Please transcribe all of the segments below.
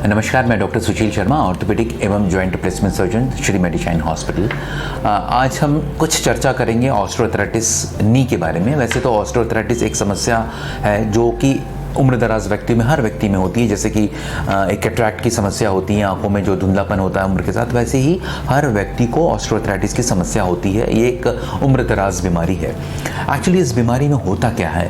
नमस्कार, मैं doctor Sushil Sharma, orthopaedic एवं joint replacement surgeon, Shri मेडिशाइन hospital. आज हम कुछ चर्चा करेंगे ऑस्टियोआर्थराइटिस नी के बारे में। वैसे तो ऑस्टियोआर्थराइटिस एक समस्या है जो कि उम्र दराज व्यक्ति में, हर व्यक्ति में होती है। जैसे कि एक कैटरैक्ट की समस्या होती है, आंखों में जो धुंधलापन होता है उम्र के साथ, वैसे ही हर व्यक्ति को ऑस्टियोआर्थराइटिस की समस्या होती है। ये एक उम्र दराज बीमारी है। एक्चुअली इस बीमारी में होता क्या है,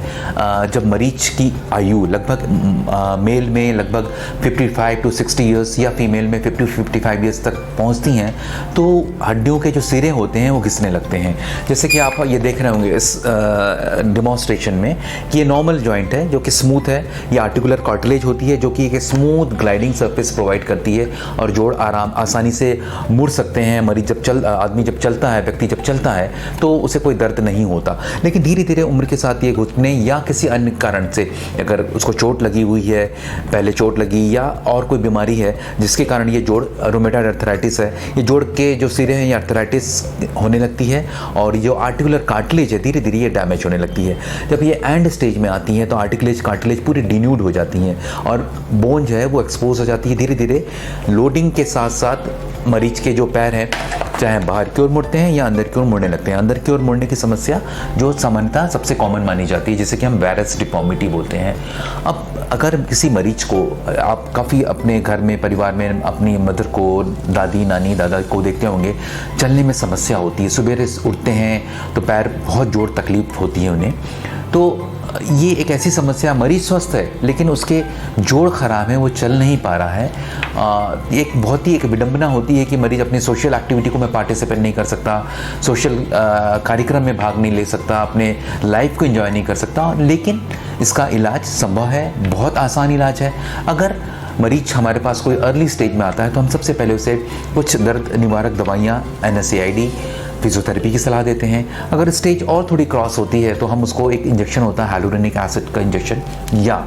जब मरीज की आयु लगभग मेल में लगभग 55 to 60 ईयर्स या फीमेल में 50 to 55 ईयर्स तक पहुंचती हैं, तो हड्डियों के जो सिरे होते हैं वो घिसने लगते हैं। जैसे कि आप ये देख रहे होंगे इस डेमोन्स्ट्रेशन में कि ये नॉर्मल जॉइंट है जो कि स्मूथ है। ये आर्टिकुलर कार्टिलेज होती है जो कि एक स्मूथ ग्लाइडिंग सरफेस प्रोवाइड करती है और जोड़ आसानी से मुड़ सकते हैं। मरीज आदमी जब चलता है, व्यक्ति जब चलता है तो उसे कोई दर्द नहीं होता। लेकिन धीरे धीरे उम्र के साथ ये घुटने या किसी अन्य कारण से, अगर उसको चोट लगी हुई है, पहले चोट लगी या और कोई बीमारी है जिसके कारण ये जोड़, रोमेटॉइड अर्थराइटिस है, ये जोड़ के जो सिरे हैं ये अर्थराइटिस होने लगती है और जो आर्टिकुलर कार्टिलेज है धीरे धीरे ये डैमेज होने लगती है। जब ये एंड स्टेज में आती है तो आर्टिकुलेज कार्टिलेज पूरी डिन्यूड हो जाती हैं और बोन जो है वो एक्सपोज हो जाती है। धीरे धीरे लोडिंग के साथ साथ मरीज के जो पैर हैं, चाहे बाहर की ओर मुड़ते हैं या अंदर की ओर मुड़ने लगते हैं। अंदर की ओर मुड़ने की समस्या जो सामान्यतः सबसे कॉमन मानी जाती है, जिसे कि हम वैरस डिफॉर्मिटी बोलते हैं। अब अगर किसी मरीज को, आप काफ़ी अपने घर में, परिवार में अपनी मदर को, दादी, नानी, दादा को देखते होंगे, चलने में समस्या होती है। सुबह उठते हैं तो पैर बहुत जोर तकलीफ होती है उन्हें। तो ये एक ऐसी समस्या, मरीज स्वस्थ है लेकिन उसके जोड़ खराब है, वो चल नहीं पा रहा है। एक बहुत ही एक विडंबना होती है कि मरीज अपनी सोशल एक्टिविटी को में पार्टिसिपेट नहीं कर सकता, सोशल कार्यक्रम में भाग नहीं ले सकता, अपने लाइफ को एंजॉय नहीं कर सकता। लेकिन इसका इलाज संभव है, बहुत आसान इलाज है। अगर मरीज हमारे पास कोई अर्ली स्टेज में आता है तो हम सबसे पहले उसे कुछ दर्द निवारक दवाइयाँ, NSAID, फिजियोथेरेपी की सलाह देते हैं। अगर स्टेज और थोड़ी क्रॉस होती है तो हम उसको एक इंजेक्शन होता है हाइलुरोनिक एसिड का इंजेक्शन, या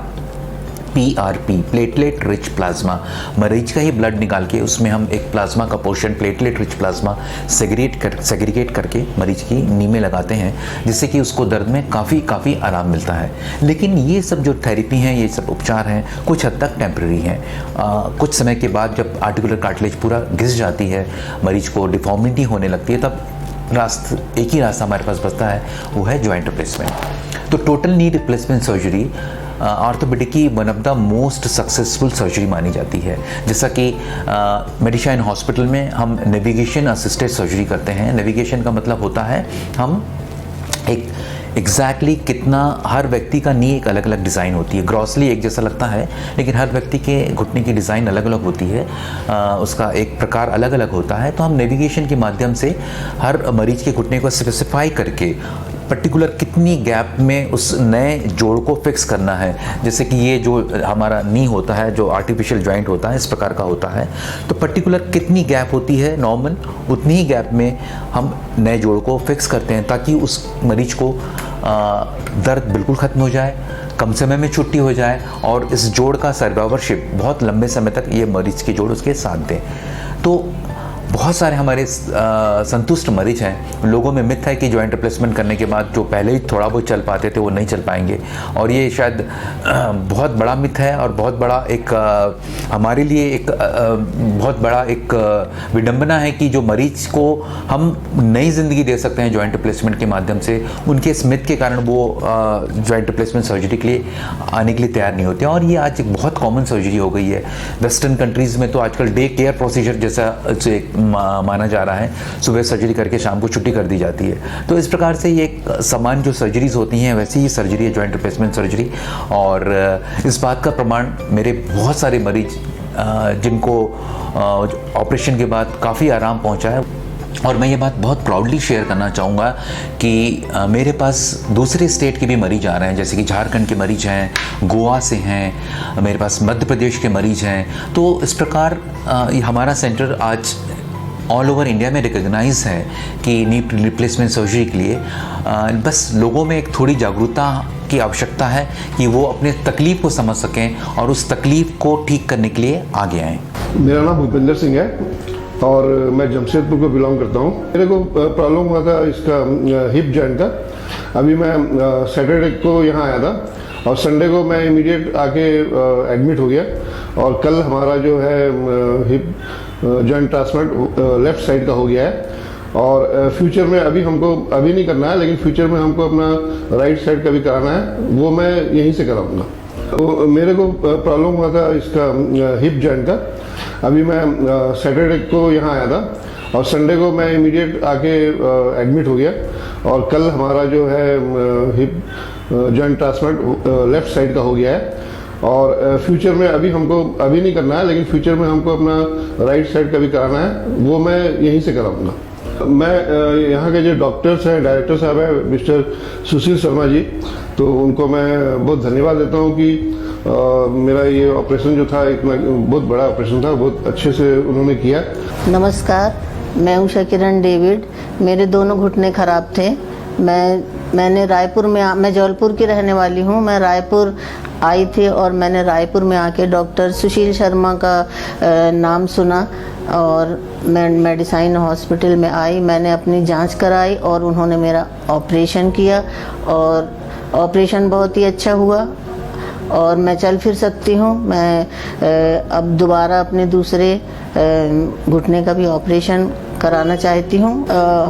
PRP, प्लेटलेट रिच प्लाज्मा, मरीज का ही ब्लड निकाल के उसमें हम एक प्लाज्मा का portion, platelet rich plasma segregate करके मरीज की नी में लगाते हैं, जिससे कि उसको दर्द में काफ़ी आराम मिलता है। लेकिन ये सब जो थेरेपी हैं, ये सब उपचार हैं, कुछ हद तक टेम्प्रेरी हैं। कुछ समय के बाद जब आर्टिकुलर कार्टिलेज पूरा घिस जाती है, मरीज को डिफॉर्मिटी होने लगती है, तब एक ही रास्ता हमारे पास बचता है, वो है जॉइंट रिप्लेसमेंट। तो total knee replacement surgery orthopaedic की one of the most successful surgery मानी जाती है। जैसा कि मेडिशाइन हॉस्पिटल में हम नेविगेशन असिस्टेड सर्जरी करते हैं। नेविगेशन का मतलब होता है हम एक एग्जैक्टली कितना, हर व्यक्ति का नी एक अलग अलग डिज़ाइन होती है, ग्रॉसली एक जैसा लगता है लेकिन हर व्यक्ति के घुटने की डिज़ाइन अलग अलग होती है, उसका एक प्रकार अलग अलग होता है। तो हम नेविगेशन के माध्यम से हर मरीज के घुटने को स्पेसिफाई करके पर्टिकुलर कितनी गैप में उस नए जोड़ को फिक्स करना है। जैसे कि ये जो हमारा नी होता है, जो आर्टिफिशियल जॉइंट होता है, इस प्रकार का होता है, तो पर्टिकुलर कितनी गैप होती है नॉर्मल, उतनी ही गैप में हम नए जोड़ को फिक्स करते हैं ताकि उस मरीज को दर्द बिल्कुल ख़त्म हो जाए, कम समय में छुट्टी हो जाए और इस जोड़ का सर्वाइवरशिप बहुत लंबे समय तक ये मरीज के जोड़ उसके साथ दें। तो बहुत सारे हमारे संतुष्ट मरीज हैं। लोगों में मिथ है कि जॉइंट रिप्लेसमेंट करने के बाद जो पहले ही थोड़ा बहुत चल पाते थे वो नहीं चल पाएंगे, और ये शायद बहुत बड़ा मिथ है और बहुत बड़ा एक हमारे लिए एक बहुत बड़ा एक विडंबना है कि जो मरीज को हम नई ज़िंदगी दे सकते हैं जॉइंट रिप्लेसमेंट के माध्यम से, उनके इस मिथ के कारण वो जॉइंट रिप्लेसमेंट सर्जरी के लिए आने के लिए तैयार नहीं होते। और ये आज एक बहुत कॉमन सर्जरी हो गई है। वेस्टर्न कंट्रीज़ में तो आजकल डे केयर प्रोसीजर जैसा माना जा रहा है, सुबह सर्जरी करके शाम को छुट्टी कर दी जाती है। तो इस प्रकार से ये एक समान जो सर्जरीज होती हैं वैसी ही सर्जरी है जॉइंट रिप्लेसमेंट सर्जरी। और इस बात का प्रमाण मेरे बहुत सारे मरीज जिनको ऑपरेशन के बाद काफ़ी आराम पहुंचा है, और मैं ये बात बहुत प्राउडली शेयर करना चाहूँगा कि मेरे पास दूसरे स्टेट के भी मरीज आ रहे हैं, जैसे कि झारखंड के मरीज हैं, गोवा से हैं, मेरे पास मध्य प्रदेश के मरीज हैं। तो इस प्रकार हमारा सेंटर आज ऑल ओवर इंडिया में रिकॉग्नाइज है कि नी रिप्लेसमेंट सर्जरी के लिए बस लोगों में एक थोड़ी जागरूकता की आवश्यकता है कि वो अपने तकलीफ़ को समझ सकें और उस तकलीफ़ को ठीक करने के लिए आगे आएँ। मेरा नाम भूपेंद्र सिंह है और मैं जमशेदपुर को बिलोंग करता हूँ। मेरे को प्रॉब्लम हुआ था इसका हिप जॉइंट का। अभी मैं सैटरडे को यहाँ आया था और संडे को मैं इमीडिएट आके एडमिट हो गया और कल हमारा जो है hip joint transplant left side का हो गया है। और फ्यूचर में हमको अभी नहीं करना है, लेकिन फ्यूचर में हमको अपना राइट साइड का भी कराना है, वो मैं यहीं से कराऊंगा। तो मेरे को प्रॉब्लम हुआ था इसका हिप जॉइंट का। अभी मैं सैटरडे को यहाँ आया था और संडे को मैं इमीडिएट आके एडमिट हो गया। और कल हमारा जो है hip joint transplant left side का हो गया है। और फ्यूचर में हमको अभी नहीं करना है, लेकिन फ्यूचर में हमको अपना राइट साइड का भी कराना है, वो मैं यहीं से कराऊंगा। मैं यहाँ के जो डॉक्टर्स हैं, डायरेक्टर साहब हैं मिस्टर सुशील शर्मा जी, तो उनको मैं बहुत धन्यवाद देता हूँ कि मेरा ये ऑपरेशन जो था इतना बहुत बड़ा ऑपरेशन था, बहुत अच्छे से उन्होंने किया। नमस्कार, मैं उषा किरण डेविड। मेरे दोनों घुटने खराब थे। मैंने रायपुर में मैं जबलपुर की रहने वाली हूँ। मैं रायपुर आई थी और मैंने रायपुर में आके डॉक्टर सुशील शर्मा का नाम सुना और मैं मेडिसाइन हॉस्पिटल में आई। मैंने अपनी जांच कराई और उन्होंने मेरा ऑपरेशन किया और ऑपरेशन बहुत ही अच्छा हुआ और मैं चल फिर सकती हूँ। मैं अब दोबारा अपने दूसरे घुटने का भी ऑपरेशन कराना चाहती हूँ।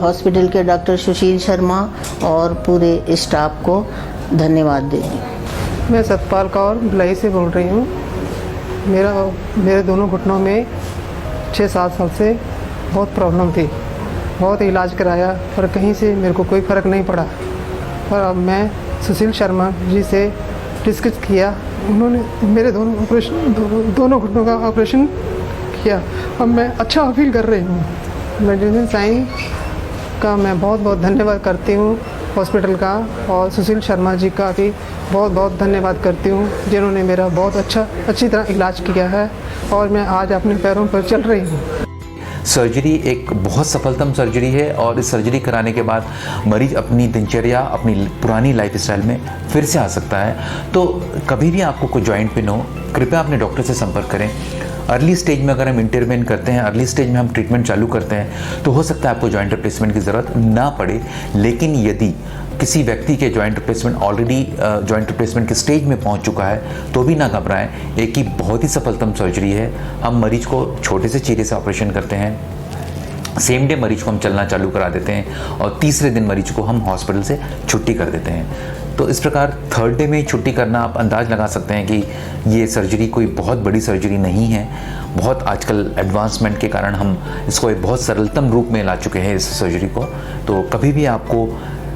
हॉस्पिटल के डॉक्टर सुशील शर्मा और पूरे स्टाफ को धन्यवाद देती। मैं सतपाल कौर भिलाई से बोल रही हूँ। मेरे दोनों घुटनों में 6-7 साल से बहुत प्रॉब्लम थी। बहुत इलाज कराया पर कहीं से मेरे को कोई फ़र्क नहीं पड़ा। पर अब मैं सुशील शर्मा जी से डिस्कस किया, उन्होंने मेरे दोनों घुटनों का ऑपरेशन किया। अब मैं अच्छा फील कर रही हूँ। मेडिसिन साइन का मैं बहुत बहुत धन्यवाद करती हूँ हॉस्पिटल का, और सुशील शर्मा जी का भी बहुत बहुत धन्यवाद करती हूँ जिन्होंने मेरा बहुत अच्छी तरह इलाज किया है और मैं आज अपने पैरों पर चल रही हूँ। सर्जरी एक बहुत सफलतम सर्जरी है और इस सर्जरी कराने के बाद मरीज अपनी दिनचर्या, अपनी पुरानी लाइफस्टाइल में फिर से आ सकता है। तो कभी भी आपको कोई जॉइंट पेन हो, कृपया अपने डॉक्टर से संपर्क करें। अर्ली स्टेज में अगर हम इंटरवेन करते हैं, अर्ली स्टेज में हम ट्रीटमेंट चालू करते हैं, तो हो सकता है आपको जॉइंट रिप्लेसमेंट की ज़रूरत ना पड़े। लेकिन यदि किसी व्यक्ति के joint replacement already joint replacement के स्टेज में पहुंच चुका है तो भी ना घबराएं। एक ही बहुत ही सफलतम सर्जरी है। हम मरीज को छोटे से चीरे से ऑपरेशन करते हैं, सेम डे मरीज को हम चलना चालू करा देते हैं और तीसरे दिन मरीज को हम हॉस्पिटल से छुट्टी कर देते हैं। तो इस प्रकार थर्ड डे में छुट्टी करना, आप अंदाज़ लगा सकते हैं कि ये सर्जरी कोई बहुत बड़ी सर्जरी नहीं है। बहुत आजकल एडवांसमेंट के कारण हम इसको एक बहुत सरलतम रूप में ला चुके हैं इस सर्जरी को। तो कभी भी आपको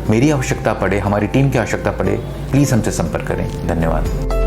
मेरी आवश्यकता पड़े, हमारी टीम की आवश्यकता पड़े, प्लीज़ हमसे संपर्क करें। धन्यवाद।